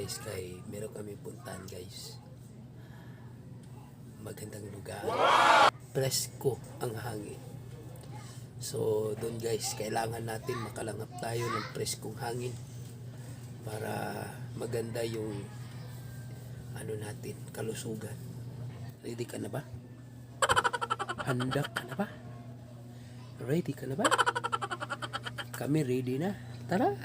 guys kay meron kami puntahan guys. Magandang lugar. Presko ang hangin. So doon guys, kailangan natin makalangap tayo ng preskong hangin para maganda yung natin, kalusugan. Ready ka na ba? Handa ka na ba? Ready ka na ba? Kami ready na. Tara!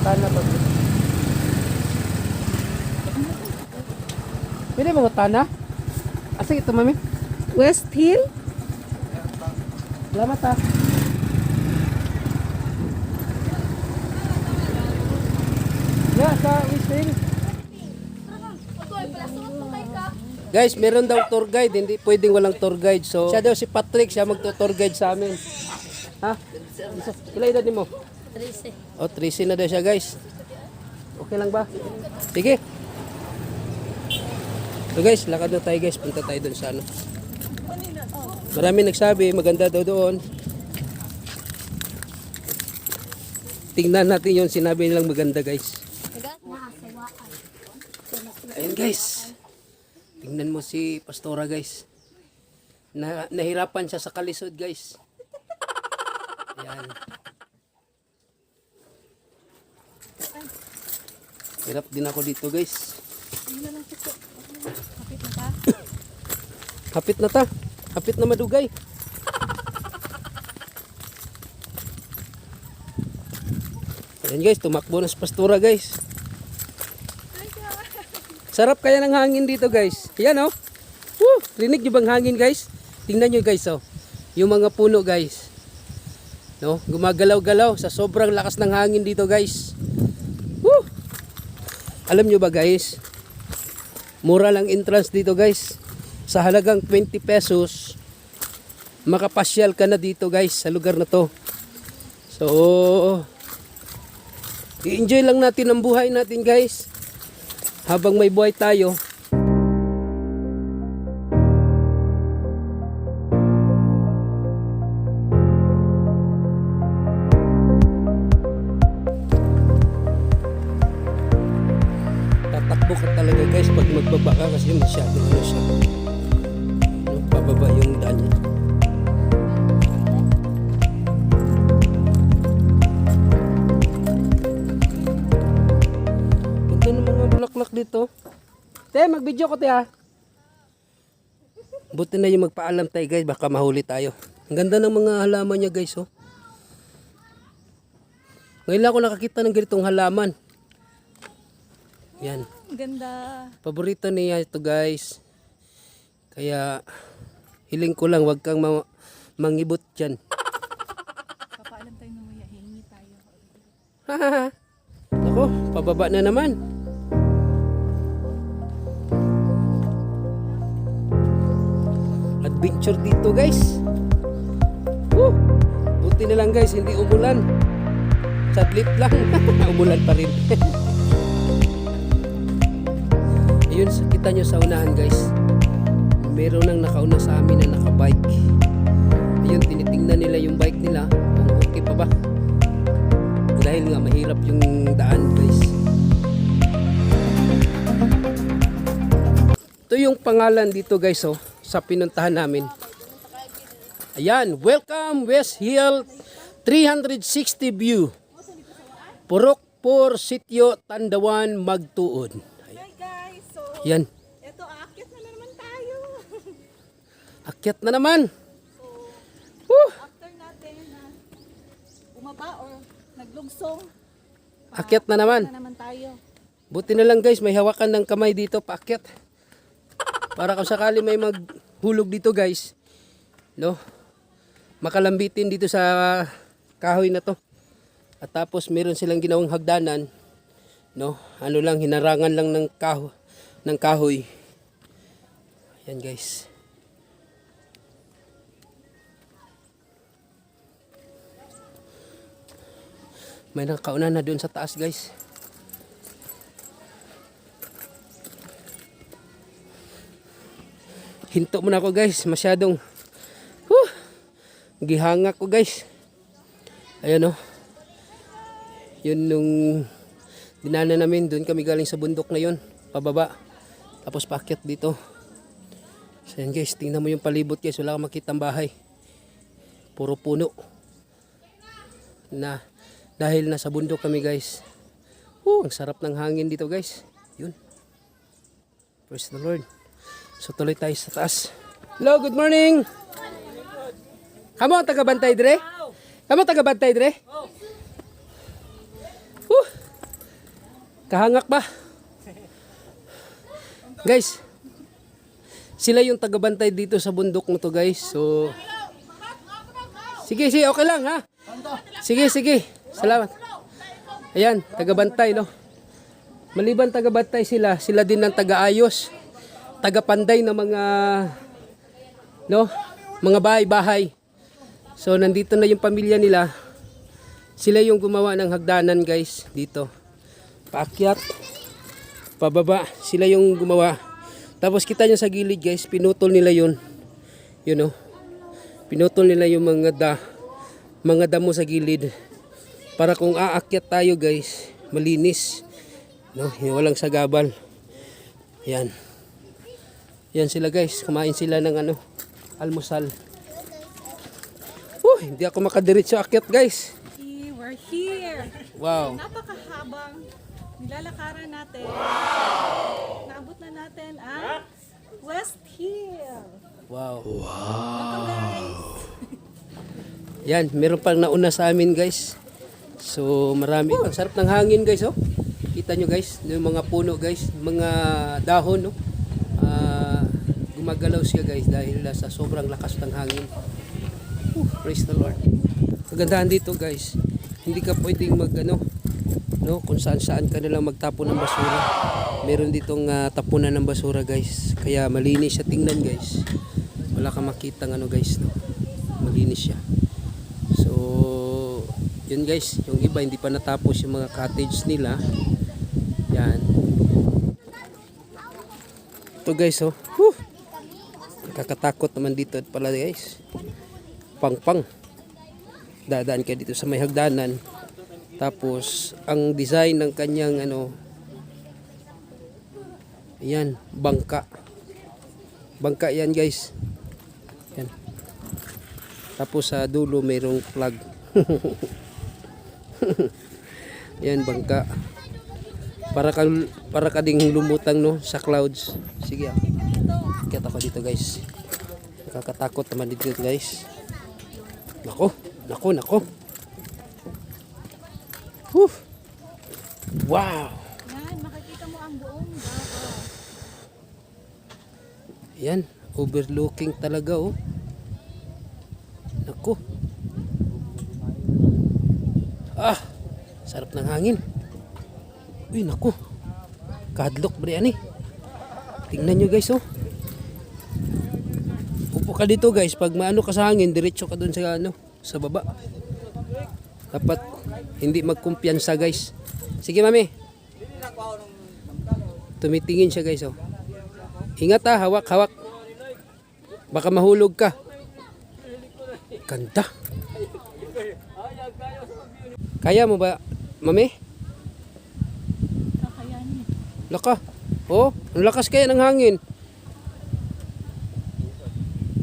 Tana ba? Pwede mga tana? Asa ito, mami? West Hill? Salamat ha. Yeah, sa West Hill. Guys, meron daw tour guide. Hindi pwedeng walang tour guide. So, siya daw si Patrick. Siya magto-tour guide sa amin. Ha? Kila edad mo? 13. O, 13 na daw siya guys. Okay lang ba? Sige. So guys, lakad na tayo guys. Punta tayo doon sa ano. Marami nagsabi, maganda daw doon. Tingnan natin yung sinabi nilang maganda guys. Ayun guys. Tingnan mo si Pastora guys. Nahirapan siya sa kalisod guys. Ayan. Hirap din ako dito guys. Hapit na ta. Hapit na madugay. Ayan guys, tumakbo na sa Pastora guys. Sarap kaya ng hangin dito guys. Ayan oh. Woo! Rinig nyo bang hangin guys? Tingnan nyo guys oh. Yung mga puno guys. No? Gumagalaw-galaw sa sobrang lakas ng hangin dito guys. Woo! Alam nyo ba guys, mura lang entrance dito guys. Sa halagang 20 pesos, makapasyal ka na dito guys sa lugar na to. So, i-enjoy lang natin ang buhay natin guys. Habang may buhay tayo. Tatakbo ka talaga guys pag magbaba ka kasi masyado siya. Pababa yung daan niya. Ganda ng mga bulaklak dito. Te, mag-video ko te ha. Buti na yung magpaalam tayo guys, baka mahuli tayo. Ang ganda ng mga halaman niya guys oh. Ngayon lang ako nakakita ng ganitong halaman. Yan. Ganda. Paborito niya ito guys. Kaya hiling ko lang wag kang mangibot dyan. Papaalam tayo mamaya, hingi tayo. Ako, pababa na naman. Adventure dito guys. Woo! Buti na lang guys, hindi umulan. Sadlit lang. Umulan pa rin. Ayun, kita nyo sa unahan guys. Meron nang nakauna sa amin na nakabike. Ayun, tinitingnan nila yung bike nila kung okay pa ba. Dahil nga mahirap yung daan guys. Ito yung pangalan dito guys oh, sa pinuntahan namin. Ayan, welcome West Hill 360 view. Purok por Sitio Tandawan Magtuon. Hi guys, so Yan. ito aakyat na naman tayo. Akyat na naman. So, after natin na umaba or naglugsong, Akyat na naman. na naman tayo. Buti na lang guys, may hawakan ng kamay dito paakyat. Para kung sakali may maghulog dito guys, no? Makalambitin dito sa kahoy na to. At tapos meron silang ginawang hagdanan, no? Ano lang, hinarangan lang ng kahoy. Yan guys. May nakauna na doon sa taas guys. Hinto muna ako guys, masyadong gihanga ko guys. Ayan o. Yun nung dinaanan namin, doon kami galing sa bundok na yun, pababa. Tapos paakyat dito. So yan guys, tingnan mo yung palibot guys, wala kang makitang bahay. Puro puno. Na dahil nasa bundok kami guys. Ang sarap ng hangin dito guys. Yun. Praise the Lord. So tuloy tayo sa taas. Hello, good morning. Kamo ang taga-bantay dire? Kamo taga-bantay dire? Kahangak ba? Guys, sila yung taga-bantay dito sa bundok mo to guys. So sige, okay lang ha. Sige. Salamat. Ayan, taga-bantay no. Maliban taga-bantay sila din ng taga-ayos, taga-panday ng mga mga bahay-bahay. So nandito na yung pamilya nila. Sila yung gumawa ng hagdanan guys dito. Paakyat, pababa, sila yung gumawa. Tapos kita nyo sa gilid guys, pinutol nila yun. Yun pinutol nila yung mga damo sa gilid. Para kung aakyat tayo guys, malinis. Walang sagabal. Yan. Yan sila guys, kumain sila ng almusal. Hindi ako makadiretso akyat guys. We're here. Wow. Napakahabang nilalakaran natin. Naabot na natin ang West Hill. Wow. Welcome guys. Yan, meron pang nauna sa amin guys. So marami. Ang sarap ng hangin guys Kita nyo guys, yung mga puno guys, mga dahon gumagalaw siya guys dahil sa sobrang lakas ng hangin. Praise the Lord. Kagandahan dito guys, hindi ka pwedeng kung saan ka nalang magtapon ng basura. Meron ditong tapunan ng basura guys. Kaya malinis siya tingnan guys. Wala kang makitang guys, malinis siya. So yun guys, yung iba hindi pa natapos yung mga cottage nila. Yan. Ito guys nakakatakot naman dito pala guys. Pang dadaan kayo dito sa may hagdanan. Tapos ang design ng kanyang yan, bangka yan guys. Yan. Tapos sa dulo mayroong flag. Yan, bangka. Para ka ding lumutang sa clouds. Sige akit ako dito guys. Nakakatakot naman dito guys. Nako. Wow. Yan, makikita mo ang buong Davao. Yan, overlooking talaga Nako. Sarap ng hangin. Uy, nako. Kahadlok bre ani. Tingnan nyo guys Upo ka dito guys, pag maano ka sa hangin, diretso ka dun sa baba. Dapat hindi magkumpiyansa guys. Sige mami. Tumitingin siya guys Ingat hawak. Baka mahulog ka. Ganda. Kaya mo ba, mami? Kakayanin. Laka. Ang lakas kaya ng hangin.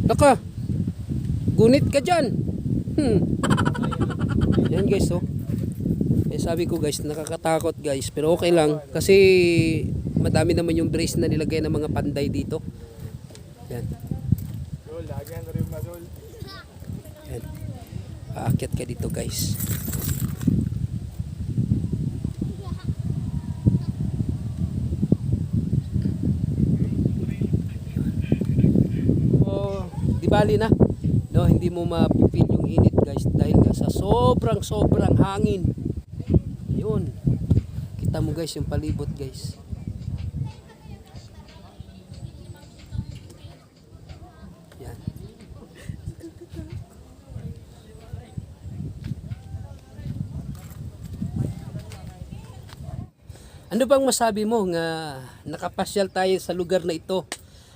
Laka. Gunit ka dyan. Yan guys sabi ko guys, nakakatakot guys. Pero okay lang. Kasi madami naman yung brace na nilagay ng mga panday dito. Yan. Yan. Aakyat ka dito guys. Di bali na. Hindi mo ma-feel yung init guys dahil nga sa sobrang hangin. Yun. Kita mo guys yung palibot guys. Yan. Ano bang masabi mo nga nakapasyal tayo sa lugar na ito?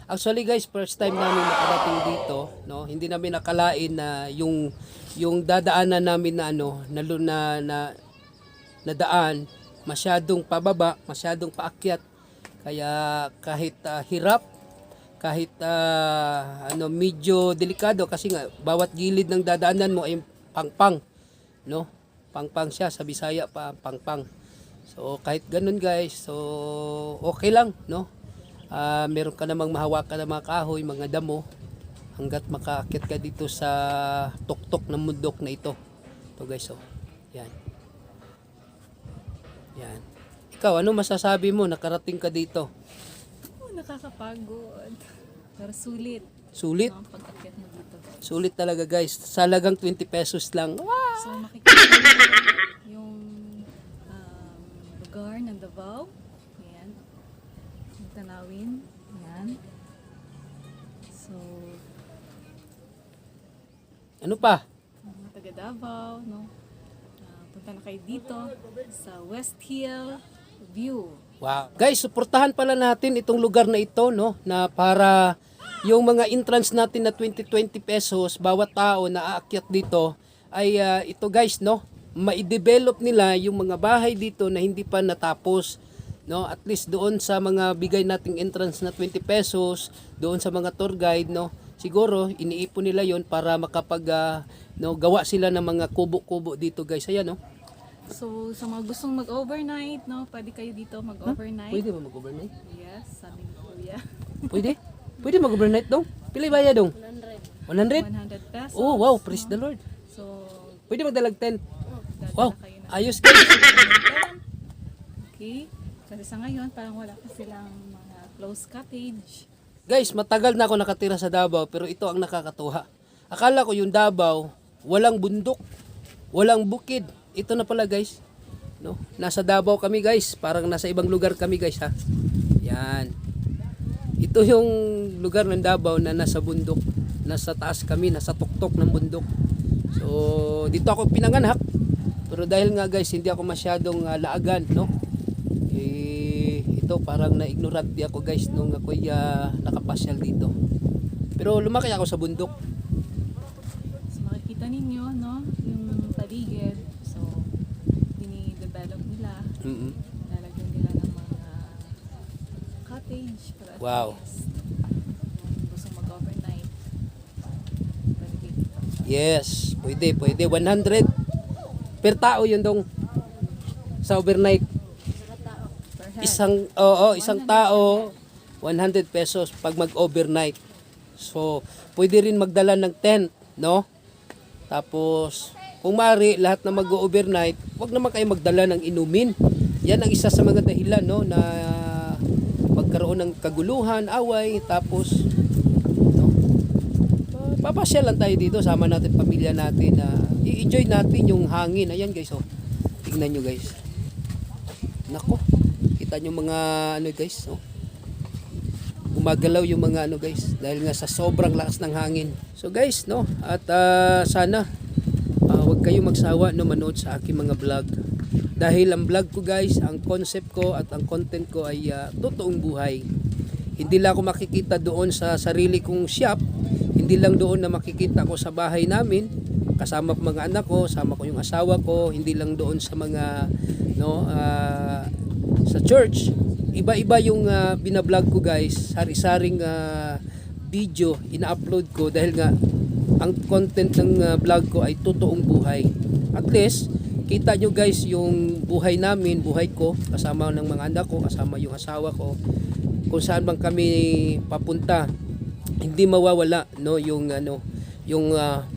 Actually guys, first time namin nakarating dito, no? Hindi namin nakalain na yung dadaanan namin na na daan masyadong pababa, masyadong paakyat. Kaya kahit hirap, kahit medyo delikado kasi nga bawat gilid ng dadaanan mo ay pangpang, no? Pangpang siya, sa Bisaya pa pangpang. So kahit ganun guys, so okay lang, no? Meron ka namang mahawakan ng mga kahoy, mga damo hanggat makaakyat ka dito sa tuktok ng mundok na ito. Ito guys, oh. Yan. Yan. Ikaw, ano masasabi mo? Nakarating ka dito. Oh, nakakapagod. Pero sulit. Sulit? Ang pag-akyat mo dito. Sulit talaga guys. Salagang 20 pesos lang. So makikita mo yung lugar ng Davao. Ayan. Yung tanawin. Ayan. So, Ano pa? mga taga Davao, no? Punta na kayo dito sa West Hill View. Wow. Guys, suportahan pala natin itong lugar na ito, no? Na para yung mga entrance natin na 20 pesos bawat tao na aakyat dito ay ito guys, no? Ma-develop nila yung mga bahay dito na hindi pa natapos, no? At least doon sa mga bigay nating entrance na 20 pesos, doon sa mga tour guide, no? Siguro iniipon nila yon para gawa sila ng mga kubo-kubo dito guys. Ayan, no? So, sa mga gustong mag-overnight, no? Pwede kayo dito mag-overnight. Pwede ba mag-overnight? Yes, sabi ni Kuya. Pwede? Pwede mag-overnight dong? Pili ba dong? 100. 100 pesos. Oh, wow, praise the Lord. So, Pwede magdalag 10. dadala Wow, kayo na. ayos guys. Okay? Kasi sa ngayon, parang wala pa silang mga close cottage. Guys, matagal na ako nakatira sa Davao pero ito ang nakakatuwa. Akala ko yung Davao, walang bundok, walang bukid. Ito na pala guys. No? Nasa Davao kami guys, parang nasa ibang lugar kami guys ha. Yan. Ito yung lugar ng Davao na nasa bundok. Nasa taas kami, nasa tuktok ng bundok. So, dito ako pinanganak. Pero dahil nga guys, hindi ako masyadong laagan, no? Ito parang na-ignorante ako guys nung ako'y nakapasyal dito. Pero lumaki ako sa bundok. So, makikita ninyo, no? Yung paligid. So, dini-develop nila. Lalagyan nila ng mga cottage. Para at Wow. least, kung gusto mag-overnight, pwede kayo dito. Yes, pwede. 100 per tao yun dong sa overnight. Per head. Isang tao 100 pesos pag mag-overnight. So, pwede rin magdala ng tent, no? Tapos, kung maaari, lahat na mag-overnight, wag naman kayo magdala ng inumin. Yan ang isa sa mga dahilan, no, na magkaroon ng kaguluhan, away, tapos, no? Papasyal lang tayo dito, sama natin pamilya natin, i-enjoy natin yung hangin. Ayan guys, oh. Tingnan nyo guys. Nako, kita nyo mga guys, oh. Gumagalaw yung mga guys dahil nga sa sobrang lakas ng hangin. So guys, no, at sana wag kayong magsawa no manood sa aking mga vlog. Dahil ang vlog ko guys, ang concept ko at ang content ko ay totoong buhay. Hindi lang ako makikita doon sa sarili kong shop, hindi lang doon na makikita ko sa bahay namin kasama ko mga anak ko, sama ko yung asawa ko, hindi lang doon sa mga sa church. Iba-iba yung binablog ko guys, sari-saring video ina-upload ko dahil nga ang content ng vlog ko ay totoong buhay. At least kita nyo guys yung buhay namin, buhay ko kasama ng mga anak ko, kasama yung asawa ko, kung saan bang kami papunta. Hindi mawawala no yung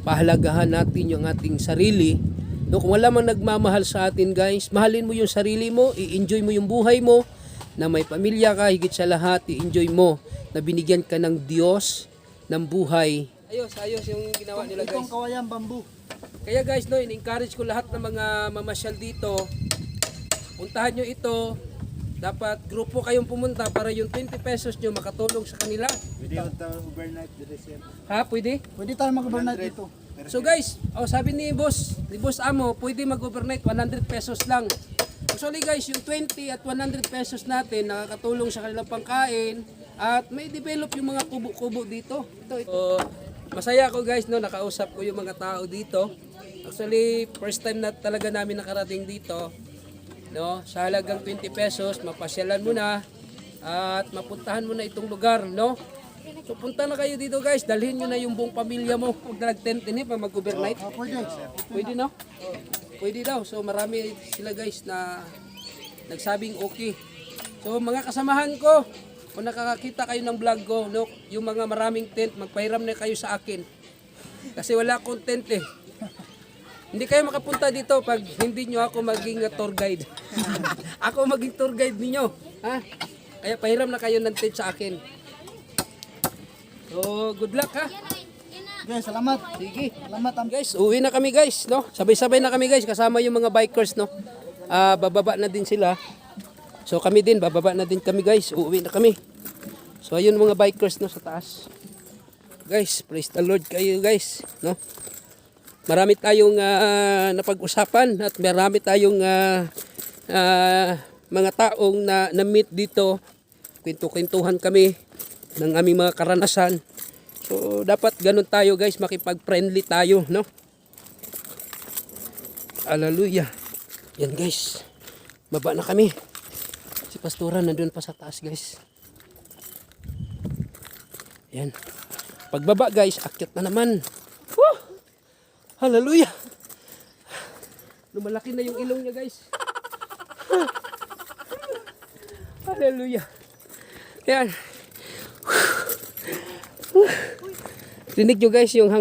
pahalagahan natin yung ating sarili. No, kung wala mang nagmamahal sa atin guys, mahalin mo yung sarili mo, i-enjoy mo yung buhay mo, na may pamilya ka, higit sa lahat, i-enjoy mo na binigyan ka ng Diyos ng buhay. Ayos yung ginawa nila guys. Itong kawayang bamboo. Kaya guys, no, in-encourage ko lahat ng mga mamasyal dito. Puntahan nyo ito. Dapat grupo kayong pumunta para yung 20 pesos nyo makatulong sa kanila. Pwede yung overnight dito siya. Ha, pwede? Pwede tayo mag-overnight dito. So guys, sabi ni Boss Amo, pwede mag-overnight 100 pesos lang. Actually guys, yung 20 at 100 pesos natin nakakatulong sa kanilang pangkain at may develop yung mga kubo-kubo dito. Ito. So, masaya ako guys, no, nakausap ko yung mga tao dito. Actually, first time na talaga namin nakarating dito. No, sa halagang 20 pesos, mapasyalan mo na at mapuntahan mo na itong lugar, no? So punta na kayo dito guys, dalhin nyo na yung buong pamilya mo. Huwag na nag-tent din pa mag-overnight. Pwede. Pwede no? Pwede daw. So marami sila guys na nagsabing okay. So mga kasamahan ko, kung nakakakita kayo ng vlog ko, no, yung mga maraming tent, magpahiram na kayo sa akin. Kasi wala akong tent eh. Hindi kayo makapunta dito pag hindi nyo ako maging tour guide. Ako maging tour guide ninyo. Ha? Kaya pahiram na kayo ng tent sa akin. So, good luck ha. Guys, salamat. Sige. Salamat. Guys, uwi na kami guys, no? Sabay-sabay na kami guys, kasama yung mga bikers, no? Bababa na din sila. So kami din, bababa na din kami guys. Uuwi na kami. So ayun mga bikers, no, sa taas. Guys, praise the Lord kayo guys, no? Marami tayong napag-usapan at marami tayong mga taong na-meet dito. Kwento-kwentuhan kami ng aming mga karanasan. So dapat ganun tayo guys, makipag-friendly tayo, no? Hallelujah. Yan guys. Baba na kami. Si Pastora nandun pa sa taas guys. Yan. Pagbaba guys, akyat na naman. Woo! Hallelujah. Lumalaki na yung ilong niya guys. Hallelujah. Yan. Rinig nyo guys yung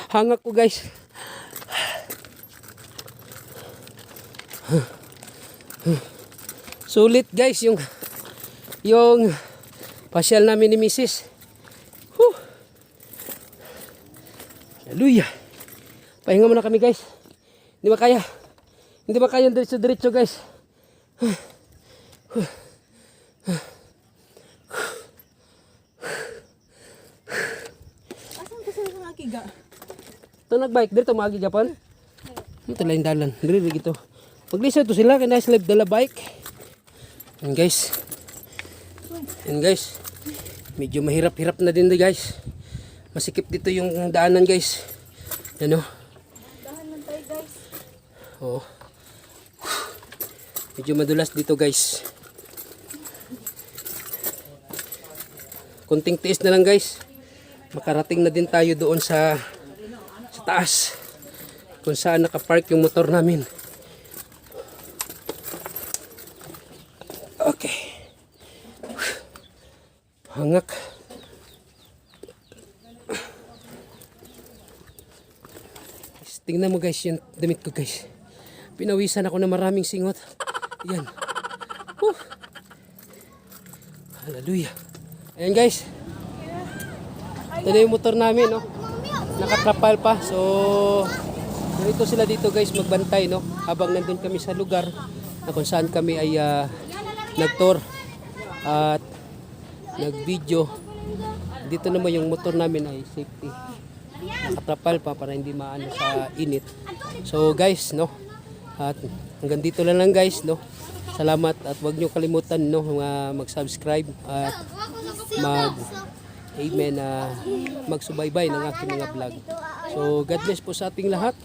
hangak ko guys. Sulit guys yung pasyal namin ni Mrs. Whew. Hallelujah. Pahinga muna kami guys. Hindi ba kaya? Hindi ba kaya diretso-diretso guys? Asan ka sila ng akiga? Ito nagbike dito mga Japan. Ito lang yung dalan. Dito gito. Paglisa to sila kaya slave dala bike. Yan guys. Yan guys. Medyo mahirap-hirap na din guys. Masikip dito yung daanan guys. Yan o. Dahan lang tayo guys. Oh. Medyo madulas dito guys. Kunting tiis na lang guys. Makarating na din tayo doon sa taas. Kung saan nakapark yung motor namin. Okay. Hangak. Tingnan mo guys yung damit ko guys. Pinawisan ako ng maraming singot. Yan. Hallelujah. Ayan guys. Ito na yung motor namin, no? Nakatrapal pa. So, dito sila dito guys magbantay, no? Habang nandun kami sa lugar na kung saan kami ay nag-tour at nag-video. Dito naman yung motor namin ay safety. Nakatrapal pa para hindi maano sa init. So guys, no? At hanggang dito lang guys, no? Salamat at huwag nyo kalimutan, no, mag-subscribe at mag-amen, magsubaybay ng aking mga vlog. So God bless po sa ating lahat.